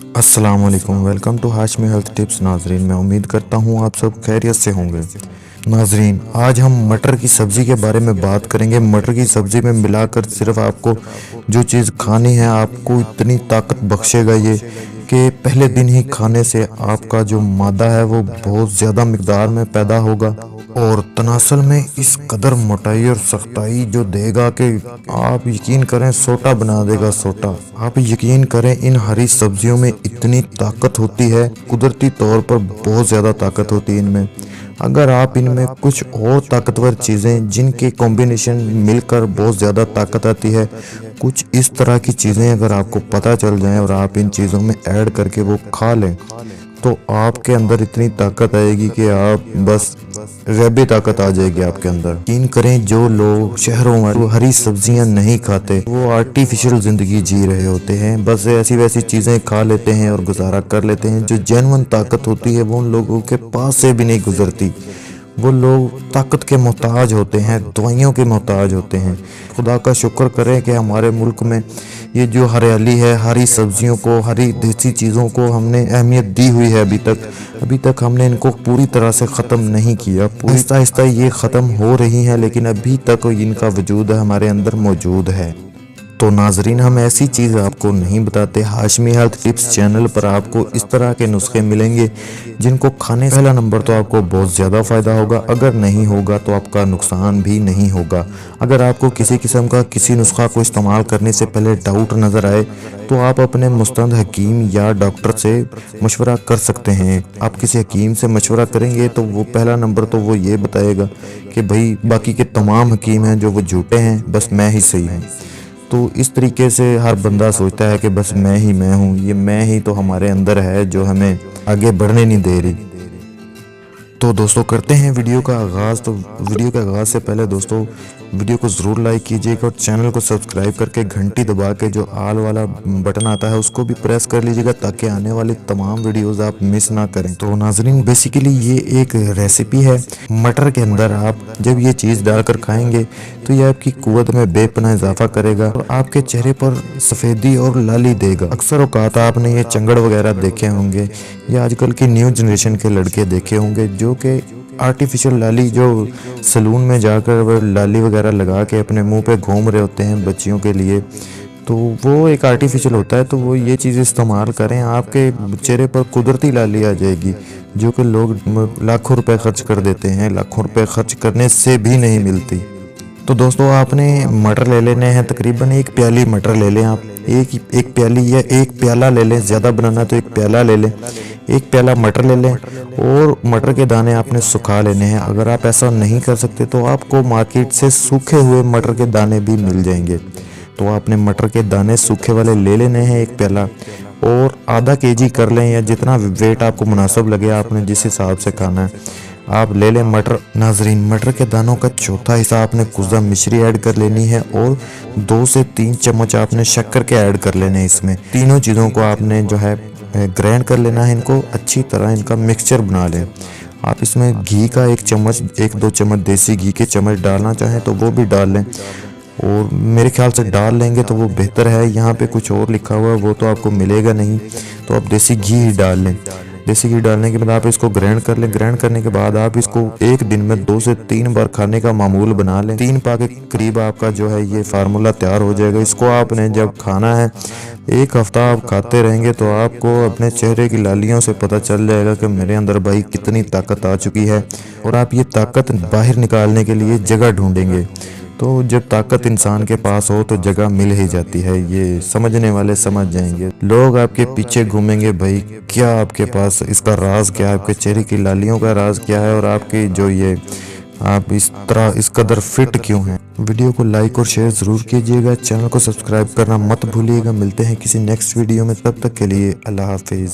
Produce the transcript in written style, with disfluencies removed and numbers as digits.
अस्सलाम वालेकुम, welcome to Hashmi health tips. नाजरीन, मैं उम्मीद करता हूँ आप सब खैरियत से होंगे। नाजरीन, आज हम मटर की सब्ज़ी के बारे में बात करेंगे। मटर की सब्ज़ी में मिलाकर सिर्फ आपको जो चीज़ खानी है, आपको इतनी ताकत बख्शेगा ये कि पहले दिन ही खाने से आपका जो मादा है वो बहुत ज़्यादा मिकदार में पैदा होगा और तनासल में इस कदर मोटाई और सख्ताई जो देगा कि आप यकीन करें सोटा बना देगा सोटा। आप यकीन करें इन हरी सब्जियों में इतनी ताकत होती है, कुदरती तौर पर बहुत ज़्यादा ताकत होती है इनमें। अगर आप इनमें कुछ और ताकतवर चीज़ें जिनके कॉम्बिनेशन मिलकर बहुत ज़्यादा ताकत आती है, कुछ इस तरह की चीज़ें अगर आपको पता चल जाएं और आप इन चीज़ों में ऐड करके वो खा लें तो आपके अंदर इतनी ताकत आएगी कि आप बस रैबी ताकत आ जाएगी आपके अंदर। यकीन करें जो लोग शहरों में वो हरी सब्जियां नहीं खाते वो आर्टिफिशियल ज़िंदगी जी रहे होते हैं, बस ऐसी वैसी चीज़ें खा लेते हैं और गुजारा कर लेते हैं। जो जेन्युइन ताकत होती है वो उन लोगों के पास से भी नहीं गुजरती। वो लोग ताकत के मोहताज होते हैं, दवाइयों के मोहताज होते हैं। खुदा का शुक्र करें कि हमारे मुल्क में ये जो हरियाली है, हरी सब्जियों को, हरी देसी चीज़ों को हमने अहमियत दी हुई है। अभी तक हमने इनको पूरी तरह से ख़त्म नहीं किया। आहिस्ता आहिस्ता ये ख़त्म हो रही हैं, लेकिन अभी तक इनका वजूद हमारे अंदर मौजूद है। तो नाजरीन, हम ऐसी चीज़ आपको नहीं बताते। हाशमी हेल्थ टिप्स चैनल पर आपको इस तरह के नुस्खे मिलेंगे जिनको खाने से पहला नंबर तो आपको बहुत ज़्यादा फ़ायदा होगा, अगर नहीं होगा तो आपका नुकसान भी नहीं होगा। अगर आपको किसी किस्म का किसी नुस्खा को इस्तेमाल करने से पहले डाउट नज़र आए तो आप अपने मुस्तंद हकीम या डॉक्टर से मशवरा कर सकते हैं। आप किसी हकीम से मशवरा करेंगे तो वो पहला नंबर तो वो ये बताएगा कि भाई बाकी के तमाम हकीम हैं जो वो झूठे हैं, बस मैं ही सही हूँ। तो इस तरीके से हर बंदा सोचता है कि बस मैं हूँ, ये मैं ही तो हमारे अंदर है जो हमें आगे बढ़ने नहीं दे रही। तो दोस्तों करते हैं वीडियो का आगाज़। तो वीडियो के आगाज़ से पहले दोस्तों वीडियो को ज़रूर लाइक कीजिएगा और चैनल को सब्सक्राइब करके घंटी दबा के जो आल वाला बटन आता है उसको भी प्रेस कर लीजिएगा ताकि आने वाली तमाम वीडियोस आप मिस ना करें। तो नाजरीन, बेसिकली ये एक रेसिपी है। मटर के अंदर आप जब ये चीज़ डालकर खाएंगे तो ये आपकी कुव्वत में बेपनाह इजाफा करेगा और आपके चेहरे पर सफ़ेदी और लाली देगा। अक्सर औकात आपने ये चंगड़ वगैरह देखे होंगे या आजकल की न्यू जनरेशन के लड़के देखे होंगे जो कि आर्टिफिशियल लाली जो सलून में जाकर वो लाली वगैरह लगा के अपने मुंह पे घूम रहे होते हैं बच्चियों के लिए, तो वो एक आर्टिफिशियल होता है। तो वो ये चीज़ इस्तेमाल करें, आपके चेहरे पर कुदरती लाली आ जाएगी जो कि लोग लाखों रुपए खर्च कर देते हैं, लाखों रुपए खर्च करने से भी नहीं मिलती। तो दोस्तों आपने मटर ले लेने हैं, तकरीबन एक प्याली मटर ले लें आप। एक प्याली या एक प्याला ले लें, ज़्यादा बनाना तो एक प्याला ले लें। एक प्याला मटर ले लें और मटर के दाने आपने सुखा लेने हैं। अगर आप ऐसा नहीं कर सकते तो आपको मार्केट से सूखे हुए मटर के दाने भी मिल जाएंगे। तो आपने मटर के दाने सूखे वाले ले लेने हैं एक प्याला, और आधा केजी कर लें या जितना वेट आपको मुनासिब लगे, आपने जिस हिसाब से खाना है आप ले लें मटर। नाजरीन, मटर के दानों का चौथा हिस्सा आपने कुज़ा मिश्री ऐड कर लेनी है और 2 से 3 चम्मच आपने शक्कर के ऐड कर लेने हैं। इसमें तीनों चीज़ों को आपने जो है ग्राइंड कर लेना है, इनको अच्छी तरह इनका मिक्सचर बना लें। आप इसमें घी का 1-2 चम्मच देसी घी के चम्मच डालना चाहें तो वो भी डाल लें, और मेरे ख्याल से डाल लेंगे तो वो बेहतर है। यहाँ पे कुछ और लिखा हुआ है वो तो आपको मिलेगा नहीं, तो आप देसी घी ही डाल लें। देसी घी डालने के बाद आप इसको ग्राइंड कर लें। ग्राइंड करने के बाद आप इसको एक दिन में 2 से 3 बार खाने का मामूल बना लें। 3 पा के करीब आपका जो है ये फार्मूला तैयार हो जाएगा। इसको आपने जब खाना है 1 हफ्ता आप खाते रहेंगे तो आपको अपने चेहरे की लालियों से पता चल जाएगा कि मेरे अंदर भाई कितनी ताकत आ चुकी है, और आप ये ताकत बाहर निकालने के लिए जगह ढूंढेंगे। तो जब ताकत इंसान के पास हो तो जगह मिल ही जाती है, ये समझने वाले समझ जाएंगे। लोग आपके पीछे घूमेंगे, भाई क्या आपके पास इसका राज क्या है, आपके चेहरे की लालियों का राज क्या है, और आपकी जो ये आप इस तरह इस कदर फिट क्यों हैं। वीडियो को लाइक और शेयर ज़रूर कीजिएगा, चैनल को सब्सक्राइब करना मत भूलिएगा। मिलते हैं किसी नेक्स्ट वीडियो में, तब तक के लिए अल्लाह हाफिज़।